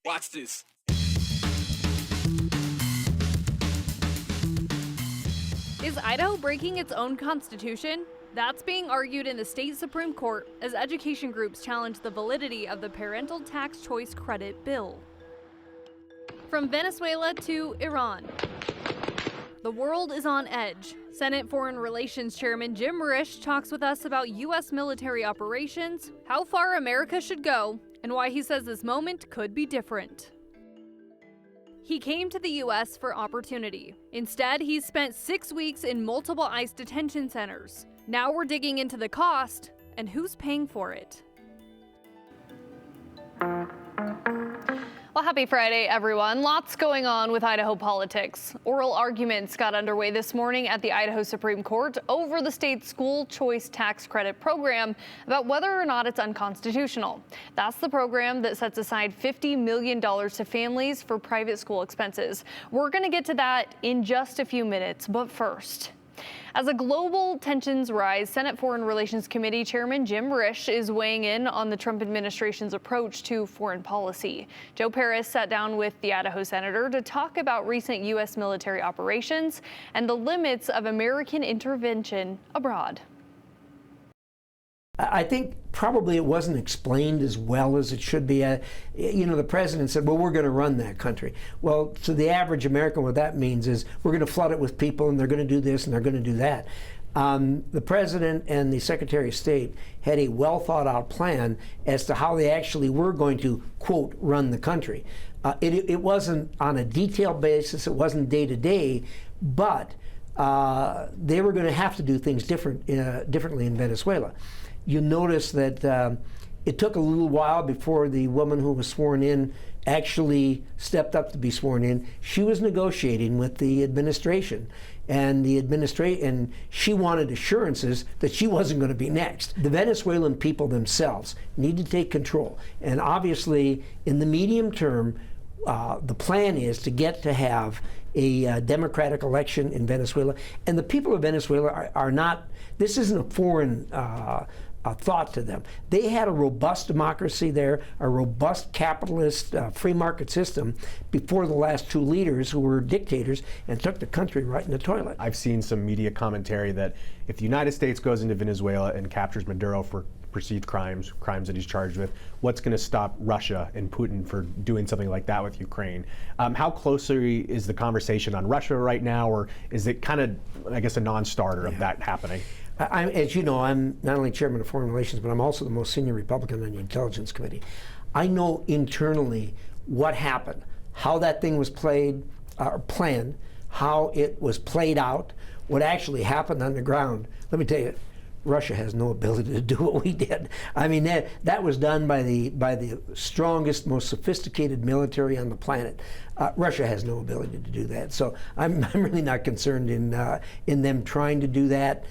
Watch this. Is Idaho breaking its own constitution? That's being argued in the state Supreme Court as education groups challenge the validity of the parental tax choice credit bill. From Venezuela to Iran, the world is on edge. Senate Foreign Relations Chairman Jim Risch talks with us about U.S. military operations, how far America should go, and why he says this moment could be different. He came to the U.S. for opportunity. Instead, he's spent 6 weeks in multiple ICE detention centers. Now we're digging into the cost and who's paying for it. Well, happy Friday, everyone. Lots going on with Idaho politics. Oral arguments got underway this morning at the Idaho Supreme Court over the state's school choice tax credit program about whether or not it's unconstitutional. That's the program that sets aside $50 million to families for private school expenses. We're going to get to that in just a few minutes, but first. As the global tensions rise, Senate Foreign Relations Committee Chairman Jim Risch is weighing in on the Trump administration's approach to foreign policy. Joe Paris sat down with the Idaho senator to talk about recent U.S. military operations and the limits of American intervention abroad. I think probably it wasn't explained as well as it should be. The president said, well, we're going to run that country. Well, to the average American, what that means is we're going to flood it with people and they're going to do this and they're going to do that. The president and the Secretary of State had a well thought out plan as to how they actually were going to, quote, run the country. It wasn't on a detailed basis, it wasn't day to day, but they were going to have to do things differently in Venezuela. You'll notice that it took a little while before the woman who was sworn in actually stepped up to be sworn in. She was negotiating with the administration, and she wanted assurances that she wasn't going to be next. The Venezuelan people themselves need to take control, and obviously in the medium term, the plan is to get to have a democratic election in Venezuela, and the people of Venezuela are not, this isn't a foreign thought to them. They had a robust democracy there, a robust capitalist free market system before the last two leaders who were dictators and took the country right in the toilet. I've seen some media commentary that if the United States goes into Venezuela and captures Maduro for perceived crimes that he's charged with, what's going to stop Russia and Putin for doing something like that with Ukraine? How closely is the conversation on Russia right now, or is it kind of, I guess, a non-starter of that happening? As you know, I'm not only chairman of Foreign Relations, but I'm also the most senior Republican on the Intelligence Committee. I know internally what happened, how that thing was planned, how it was played out, what actually happened on the ground. Let me tell you, Russia has no ability to do what we did. I mean, that was done by the strongest, most sophisticated military on the planet. Russia has no ability to do that. So I'm really not concerned in them trying to do that.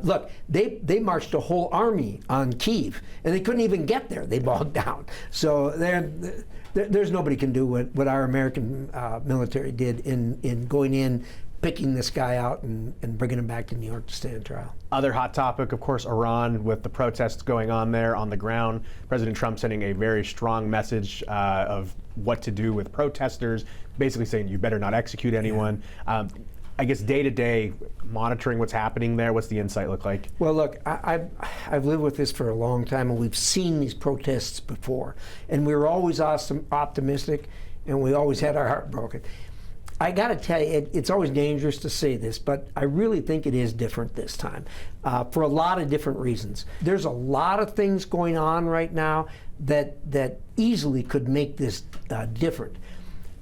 Look, they marched a whole army on Kyiv, and they couldn't even get there. They bogged down. So there's nobody can do what our American military did in going in, picking this guy out and bringing him back to New York to stand trial. Other hot topic, of course, Iran, with the protests going on there on the ground. President Trump sending a very strong message of what to do with protesters, basically saying you better not execute anyone. Yeah. I guess day-to-day monitoring what's happening there, what's the insight look like? Well, look, I've lived with this for a long time, and we've seen these protests before. And we were always optimistic, and we always had our heart broken. I got to tell you, it's always dangerous to say this, but I really think it is different this time for a lot of different reasons. There's a lot of things going on right now that easily could make this different.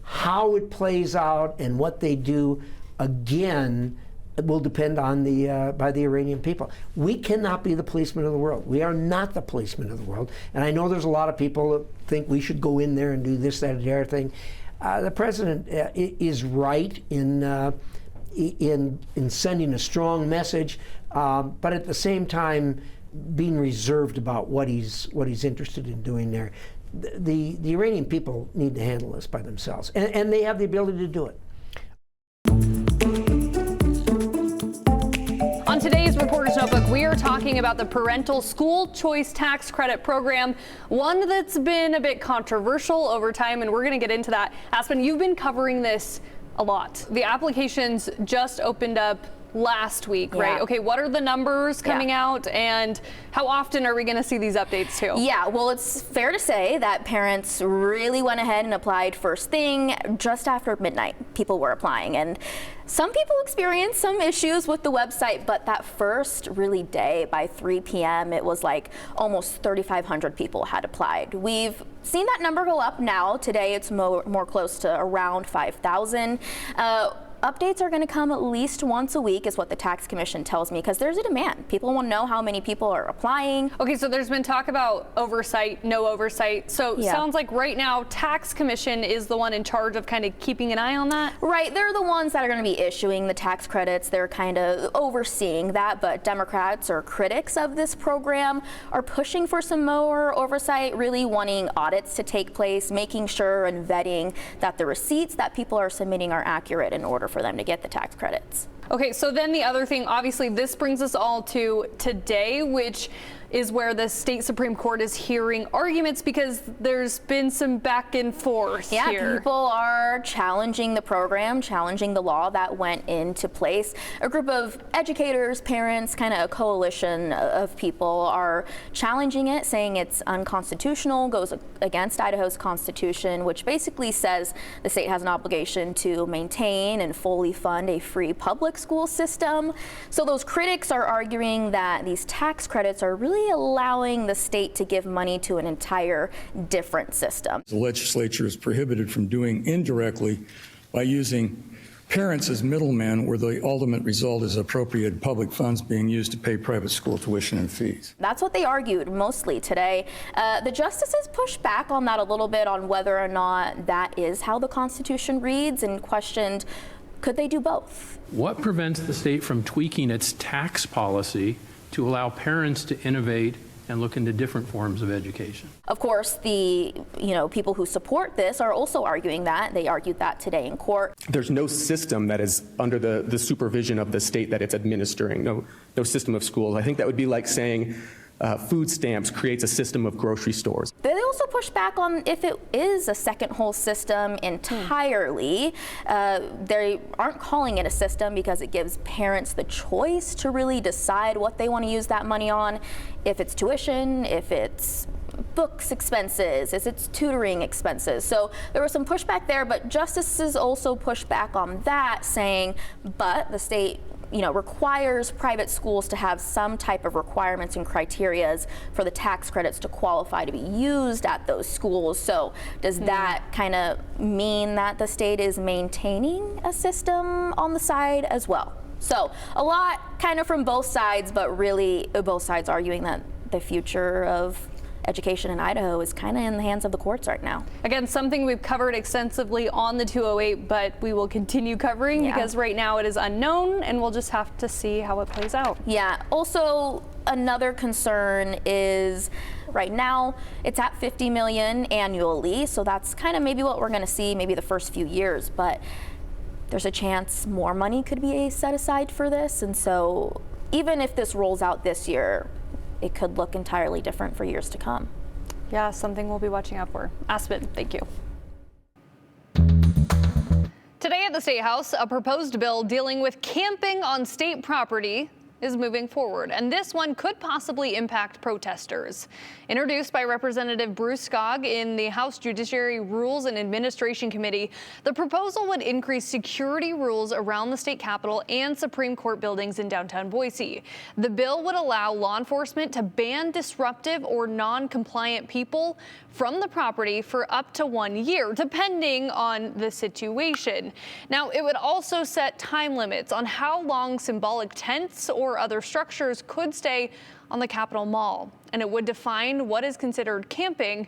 How it plays out and what they do, again, will depend on by the Iranian people. We cannot be the policemen of the world. We are not the policemen of the world. And I know there's a lot of people that think we should go in there and do this, that, and the other thing. The president is right in sending a strong message, but at the same time being reserved about what he's interested in doing there. The Iranian people need to handle this by themselves, and they have the ability to do it. On today's Reporters Notebook, we are talking about the parental school choice tax credit program, one that's been a bit controversial over time, and we're going to get into that. Aspen, you've been covering this a lot. The applications just opened up last week, right? Okay, what are the numbers coming out, and how often are we going to see these updates too? Yeah, well, it's fair to say that parents really went ahead and applied first thing. Just after midnight, people were applying, and some people experienced some issues with the website, but that first really day, by 3 p.m., it was like almost 3,500 people had applied. We've seen that number go up now. Today, it's more close to around 5,000. Updates are going to come at least once a week is what the tax commission tells me, because there's a demand. People want to know how many people are applying. Okay, so there's been talk about oversight, no oversight. So sounds like right now tax commission is the one in charge of kind of keeping an eye on that? Right, they're the ones that are going to be issuing the tax credits. They're kind of overseeing that, but Democrats or critics of this program are pushing for some more oversight, really wanting audits to take place, making sure and vetting that the receipts that people are submitting are accurate in order for them to get the tax credits. Okay, so then the other thing, obviously this brings us all to today, which is where the state Supreme Court is hearing arguments because there's been some back and forth here. People are challenging the program, challenging the law that went into place. A group of educators, parents, kind of a coalition of people are challenging it, saying it's unconstitutional, goes against Idaho's constitution, which basically says the state has an obligation to maintain and fully fund a free public school system. So those critics are arguing that these tax credits are really allowing the state to give money to an entire different system. The legislature is prohibited from doing indirectly by using parents as middlemen, where the ultimate result is appropriated public funds being used to pay private school tuition and fees. That's what they argued mostly today. The justices pushed back on that a little bit on whether or not that is how the Constitution reads, and questioned, could they do both? What prevents the state from tweaking its tax policy to allow parents to innovate and look into different forms of education? Of course, the people who support this are also arguing that. They argued that today in court. There's no system that is under the supervision of the state that it's administering, no system of schools. I think that would be like saying food stamps creates a system of grocery stores. They also push back on if it is a second whole system entirely. They aren't calling it a system because it gives parents the choice to really decide what they want to use that money on. If it's tuition, if it's books expenses, if it's tutoring expenses. So there was some pushback there, but justices also pushed back on that, saying, but the state requires private schools to have some type of requirements and criterias for the tax credits to qualify to be used at those schools. So does that kind of mean that the state is maintaining a system on the side as well? So a lot kind of from both sides, but really both sides arguing that the future of education in Idaho is kind of in the hands of the courts right now. Again, something we've covered extensively on the 208, but we will continue covering because right now it is unknown, and we'll just have to see how it plays out. Yeah. Also, another concern is right now it's at $50 million annually, so that's kind of maybe what we're going to see maybe the first few years, but there's a chance more money could be set aside for this, and so even if this rolls out this year, it could look entirely different for years to come. Yeah, something we'll be watching out for. Aspen, thank you. Today at the State House, a proposed bill dealing with camping on state property is moving forward, and this one could possibly impact protesters. Introduced by Representative Bruce Skog in the House Judiciary Rules and Administration Committee, the proposal would increase security rules around the state capitol and Supreme Court buildings in downtown Boise. The bill would allow law enforcement to ban disruptive or non-compliant people from the property for up to 1 year, depending on the situation. Now, it would also set time limits on how long symbolic tents or other structures could stay on the Capitol Mall, and it would define what is considered camping,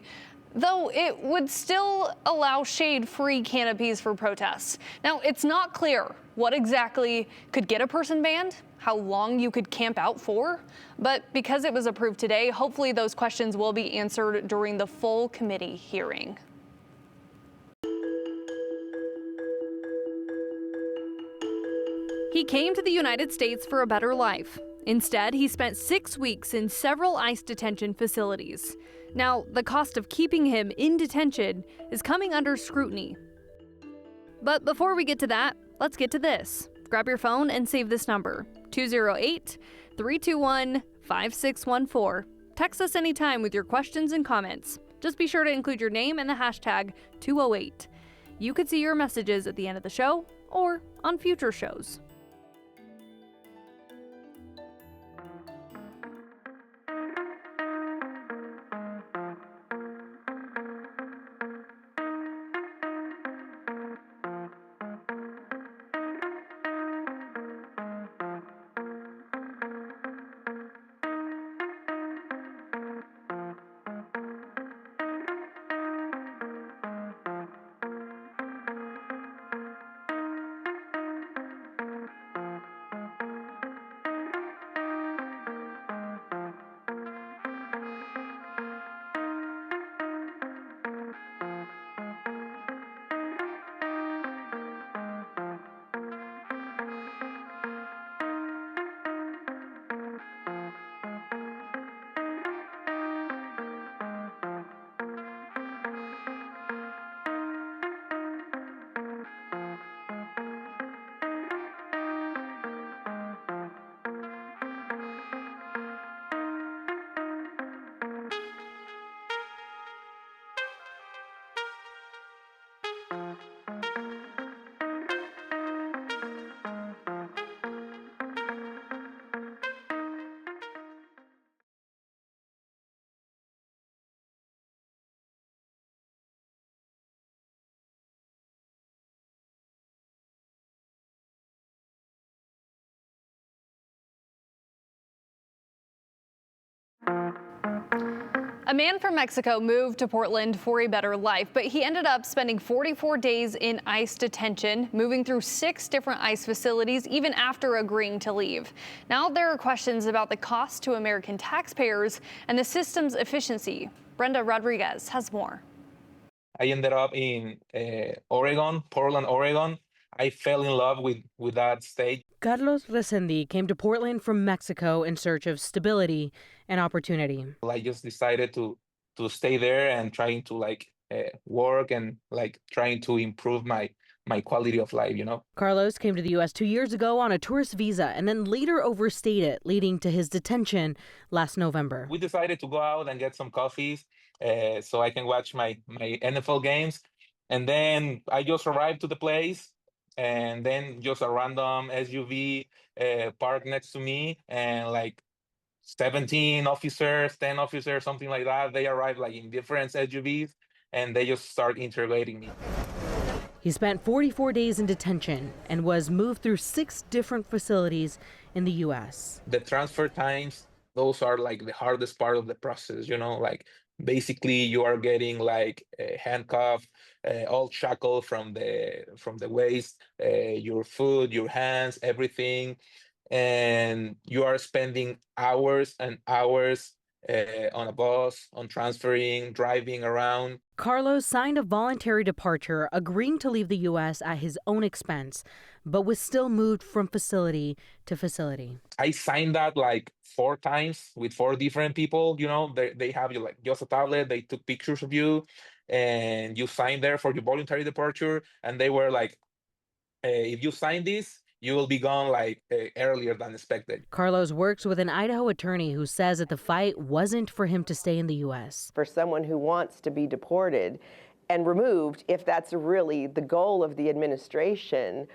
though it would still allow shade-free canopies for protests. Now, it's not clear what exactly could get a person banned, how long you could camp out for, but because it was approved today, hopefully those questions will be answered during the full committee hearing. He came to the United States for a better life. Instead, he spent 6 weeks in several ICE detention facilities. Now, the cost of keeping him in detention is coming under scrutiny. But before we get to that, let's get to this. Grab your phone and save this number, 208-321-5614. Text us anytime with your questions and comments. Just be sure to include your name and the hashtag 208. You could see your messages at the end of the show or on future shows. A man from Mexico moved to Portland for a better life, but he ended up spending 44 days in ICE detention, moving through 6 different ICE facilities, even after agreeing to leave. Now there are questions about the cost to American taxpayers and the system's efficiency. Brenda Rodriguez has more. I ended up in Oregon, Portland, Oregon. I fell in love with that state. Carlos Resendi came to Portland from Mexico in search of stability and opportunity. I just decided to stay there and trying to work and trying to improve my quality of life, you know. Carlos came to the U.S. 2 years ago on a tourist visa and then later overstayed it, leading to his detention last November. We decided to go out and get some coffees so I can watch my NFL games. And then I just arrived to the place. And then just a random SUV parked next to me, and 17 officers, 10 officers, something like that. They arrived in different SUVs, and they just start interrogating me. He spent 44 days in detention and was moved through 6 different facilities in the U.S. The transfer times, those are the hardest part of the process, you know, basically you are getting handcuffed, all shackled from the waist, your foot, your hands, everything. And you are spending hours and hours on a bus, on transferring, driving around. Carlos signed a voluntary departure, agreeing to leave the U.S. at his own expense, but was still moved from facility to facility. I signed that 4 times with 4 different people. You know, they have you just a tablet. They took pictures of you, and you signed there for your voluntary departure. And they were if you sign this, you will be gone earlier than expected. Carlos works with an Idaho attorney who says that the fight wasn't for him to stay in the U.S. For someone who wants to be deported and removed, if that's really the goal of the administration,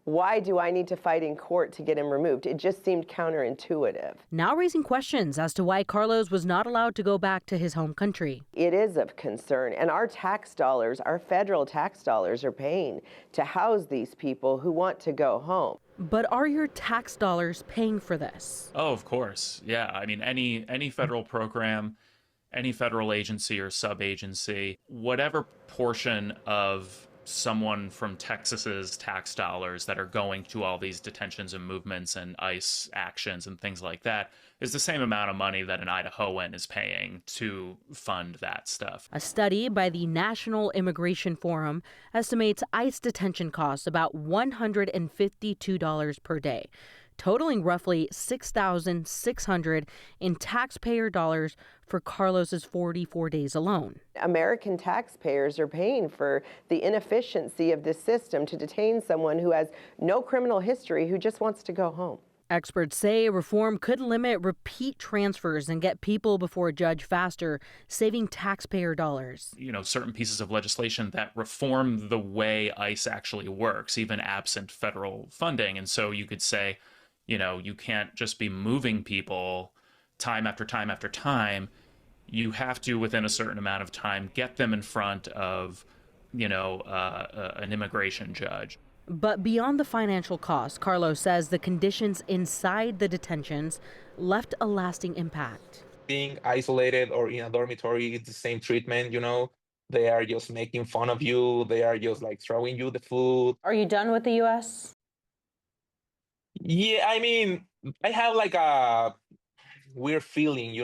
why do I need to fight in court to get him removed? It just seemed counterintuitive. Now raising questions as to why Carlos was not allowed to go back to his home country. It is of concern, and our tax dollars, our federal tax dollars, are paying to house these people who want to go home. But are your tax dollars paying for this? Oh, of course. Yeah. I mean, any federal program, any federal agency or sub-agency, whatever portion of someone from Texas's tax dollars that are going to all these detentions and movements and ICE actions and things like that is the same amount of money that an Idahoan is paying to fund that stuff. A study by the National Immigration Forum estimates ICE detention costs about $152 per day. totaling roughly $6,600 in taxpayer dollars for Carlos's 44 days alone. American taxpayers are paying for the inefficiency of this system to detain someone who has no criminal history, who just wants to go home. Experts say reform could limit repeat transfers and get people before a judge faster, saving taxpayer dollars. Certain pieces of legislation that reform the way ICE actually works, even absent federal funding. And so you could say, you can't just be moving people time after time after time. You have to, within a certain amount of time, get them in front of, an immigration judge. But beyond the financial cost, Carlos says the conditions inside the detentions left a lasting impact. Being isolated or in a dormitory, it's the same treatment, They are just making fun of you. They are just like throwing you the food. Are you done with the U.S.? Yeah, I mean, I have like a weird feeling,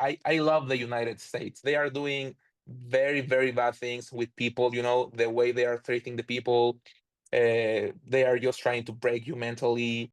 I love the United States. They are doing very, very bad things with people, the way they are treating the people. They are just trying to break you mentally.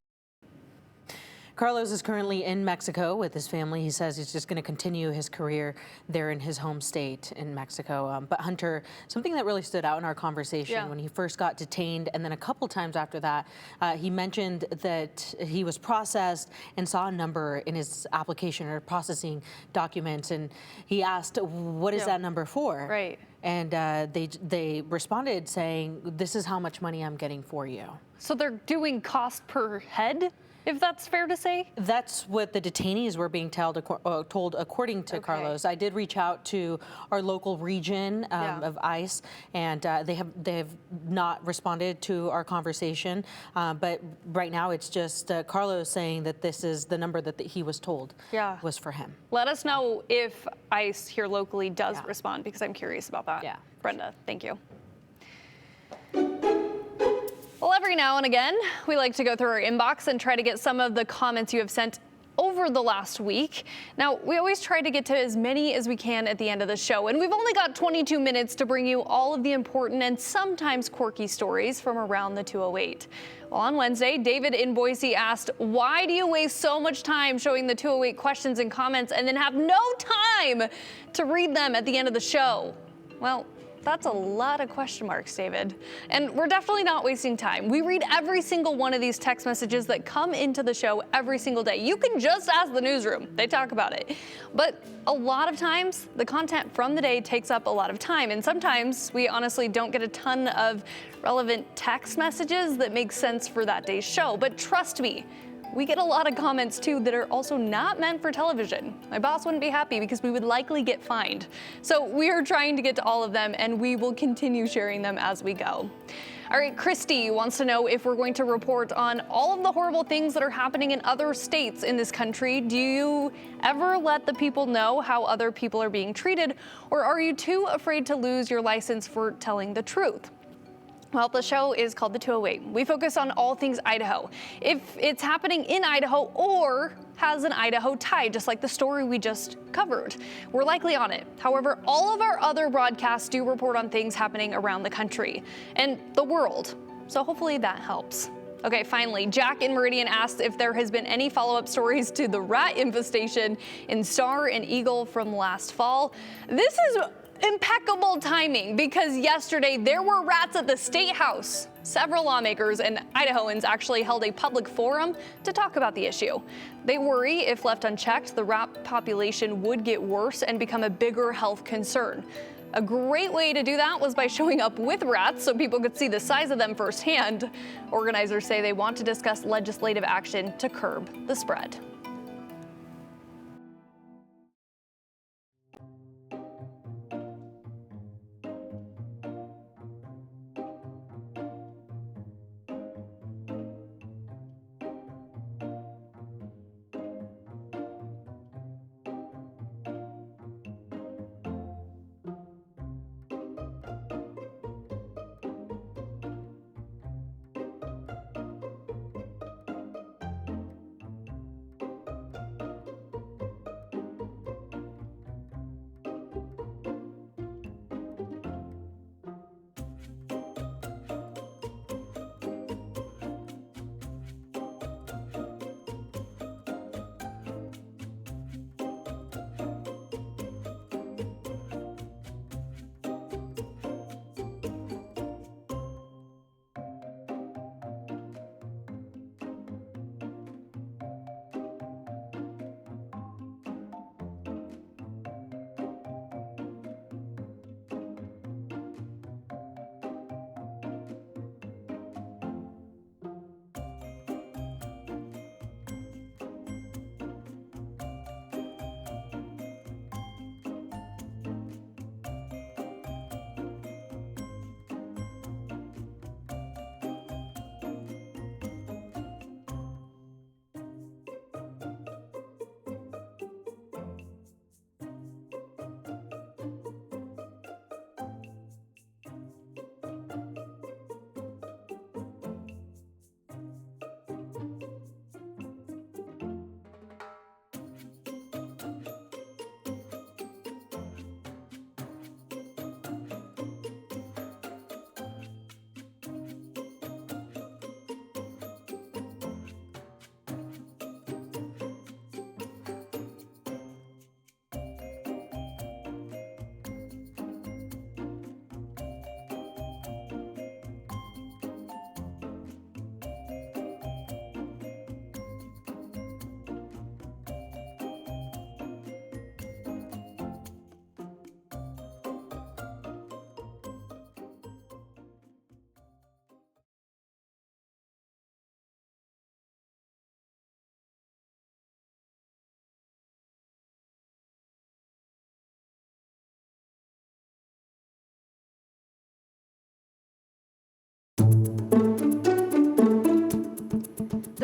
Carlos is currently in Mexico with his family. He says he's just going to continue his career there in his home state in Mexico. But Hunter, something that really stood out in our conversation when he first got detained, and then a couple times after that, he mentioned that he was processed and saw a number in his application or processing documents, and he asked, "What is that number for?" Right. And they responded saying, "This is how much money I'm getting for you." So they're doing cost per head, if that's fair to say? That's what the detainees were being told according to Carlos. I did reach out to our local region of ICE, and they have not responded to our conversation. But right now, it's just Carlos saying that this is the number that he was told was for him. Let us know if ICE here locally does respond, because I'm curious about that. Yeah. Brenda, thank you. Well, every now and again, we like to go through our inbox and try to get some of the comments you have sent over the last week. Now, we always try to get to as many as we can at the end of the show, and we've only got 22 minutes to bring you all of the important and sometimes quirky stories from around the 208. Well, on Wednesday, David in Boise asked, "Why do you waste so much time showing the 208 questions and comments and then have no time to read them at the end of the show?" Well, that's a lot of question marks, David. And we're definitely not wasting time. We read every single one of these text messages that come into the show every single day. You can just ask the newsroom. They talk about it. But a lot of times, the content from the day takes up a lot of time. And sometimes we honestly don't get a ton of relevant text messages that make sense for that day's show. But trust me, we get a lot of comments too that are also not meant for television. My boss wouldn't be happy because we would likely get fined. So we are trying to get to all of them, and we will continue sharing them as we go. All right, Christy wants to know if we're going to report on all of the horrible things that are happening in other states in this country. Do you ever let the people know how other people are being treated, or are you too afraid to lose your license for telling the truth? Well, the show is called The 208. We focus on all things Idaho. If it's happening in Idaho or has an Idaho tie, just like the story we just covered, we're likely on it. However, all of our other broadcasts do report on things happening around the country and the world. So hopefully that helps. Okay, finally, Jack in Meridian asked if there has been any follow-up stories to the rat infestation in Star and Eagle from last fall. This is impeccable timing, because yesterday there were rats at the State House. Several lawmakers and Idahoans actually held a public forum to talk about the issue. They worry if left unchecked, the rat population would get worse and become a bigger health concern. A great way to do that was by showing up with rats so people could see the size of them firsthand. Organizers say they want to discuss legislative action to curb the spread.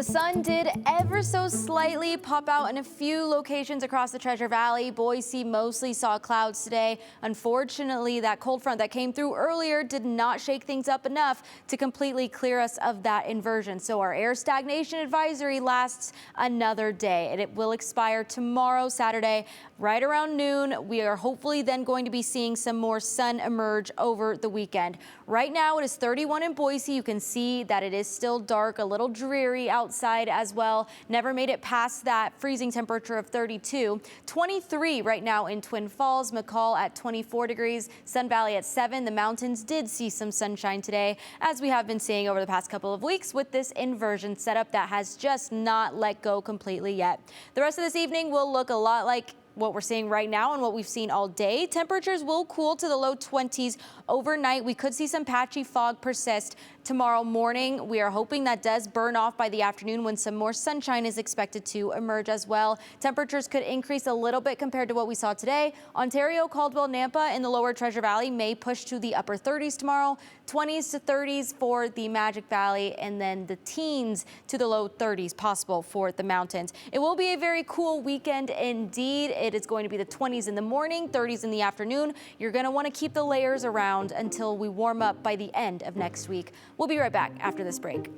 sun did ever so slightly pop out in a few locations across the Treasure Valley. Boise mostly saw clouds today. Unfortunately, that cold front that came through earlier did not shake things up enough to completely clear us of that inversion. So our air stagnation advisory lasts another day, and it will expire tomorrow, Saturday, right around noon. We are hopefully then going to be seeing some more sun emerge over the weekend. Right now it is 31 in Boise. You can see that it is still dark, a little dreary outside as well. Never made it past that freezing temperature of 32. 23 right now in Twin Falls, McCall at 24 degrees, Sun Valley at 7. The mountains did see some sunshine today, as we have been seeing over the past couple of weeks with this inversion setup that has just not let go completely yet. The rest of this evening will look a lot like what we're seeing right now and what we've seen all day. Temperatures will cool to the low 20s overnight. We could see some patchy fog persist tomorrow morning. We are hoping that does burn off by the afternoon when some more sunshine is expected to emerge as well. Temperatures could increase a little bit compared to what we saw today. Ontario, Caldwell, Nampa in the lower Treasure Valley may push to the upper 30s tomorrow, 20s to 30s for the Magic Valley, and then the teens to the low 30s possible for the mountains. It will be a very cool weekend indeed. It is going to be the 20s in the morning, 30s in the afternoon. You're going to want to keep the layers around until we warm up by the end of next week. We'll be right back after this break.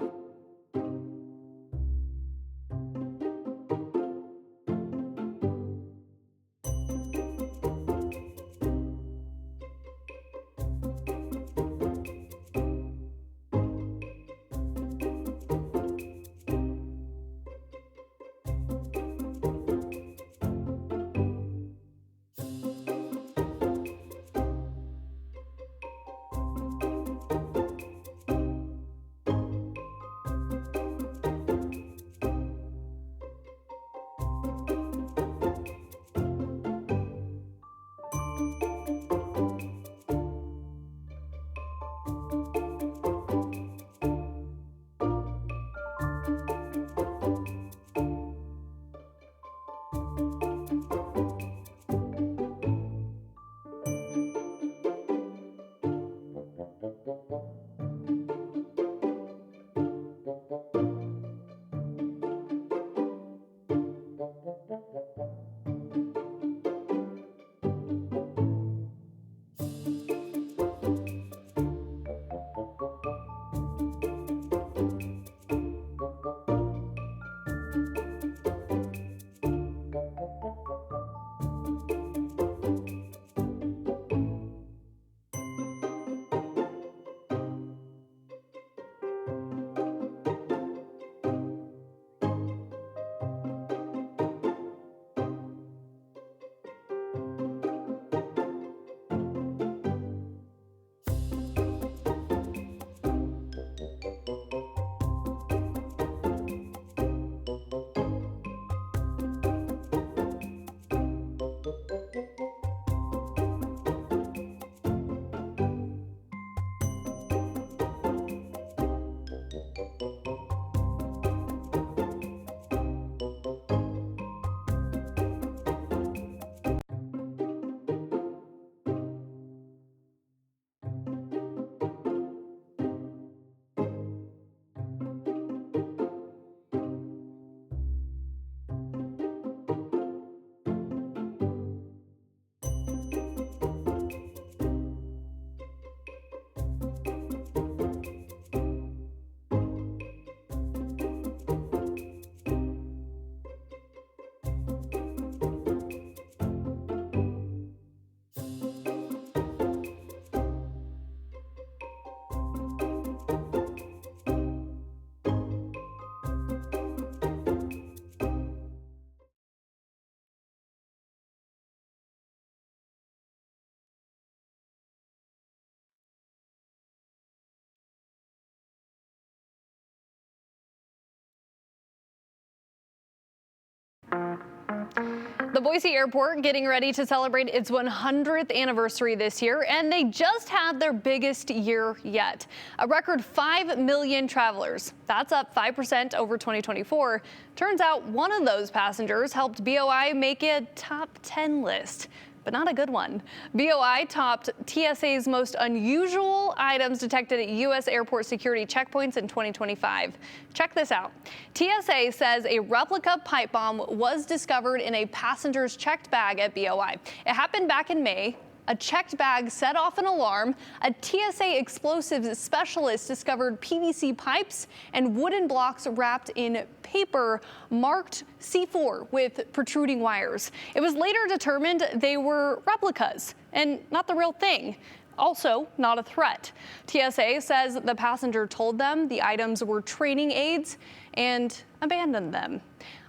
The Boise Airport getting ready to celebrate its 100th anniversary this year, and they just had their biggest year yet. A record 5 million travelers. That's up 5% over 2024. Turns out one of those passengers helped BOI make a top 10 list. but not a good one. BOI topped TSA's most unusual items detected at U.S. airport security checkpoints in 2025. Check this out. TSA says a replica pipe bomb was discovered in a passenger's checked bag at BOI. It happened back in May. A checked bag set off an alarm. A TSA explosives specialist discovered PVC pipes and wooden blocks wrapped in paper marked C4 with protruding wires. It was later determined they were replicas and not the real thing. Also, not a threat. TSA says the passenger told them the items were training aids and abandoned them.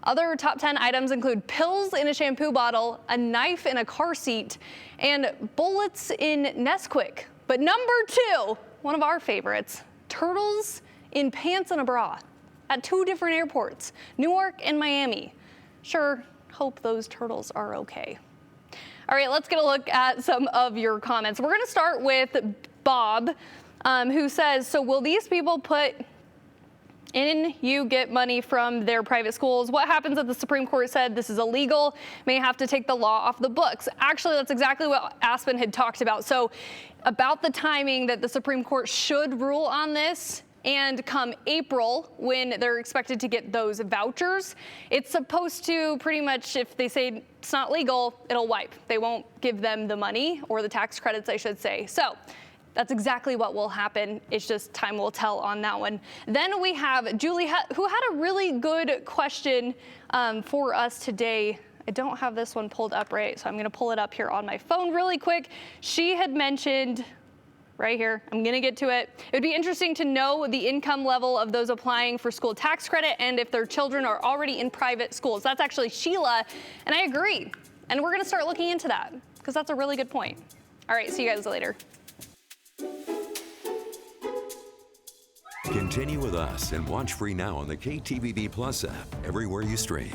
Other top 10 items include pills in a shampoo bottle, a knife in a car seat, and bullets in Nesquik. But number 2, one of our favorites, turtles in pants and a bra at 2 different airports, Newark and Miami. Sure, hope those turtles are okay. All right, let's get a look at some of your comments. We're going to start with Bob, who says, so will these people put in you get money from their private schools? What happens if the Supreme Court said this is illegal, may have to take the law off the books? Actually, that's exactly what Aspen had talked about. So about the timing that the Supreme Court should rule on this, and come April, when they're expected to get those vouchers, it's supposed to pretty much, if they say it's not legal, it'll wipe. They won't give them the money, or the tax credits, I should say. So that's exactly what will happen. It's just time will tell on that one. Then we have Julie, who had a really good question for us today. I don't have this one pulled up right, so I'm gonna pull it up here on my phone really quick. She had mentioned, right here, I'm gonna get to it. It would be interesting to know the income level of those applying for school tax credit and if their children are already in private schools. That's actually Sheila, and I agree. And we're gonna start looking into that because that's a really good point. All right, see you guys later. Continue with us and watch free now on the KTVB Plus app everywhere you stream.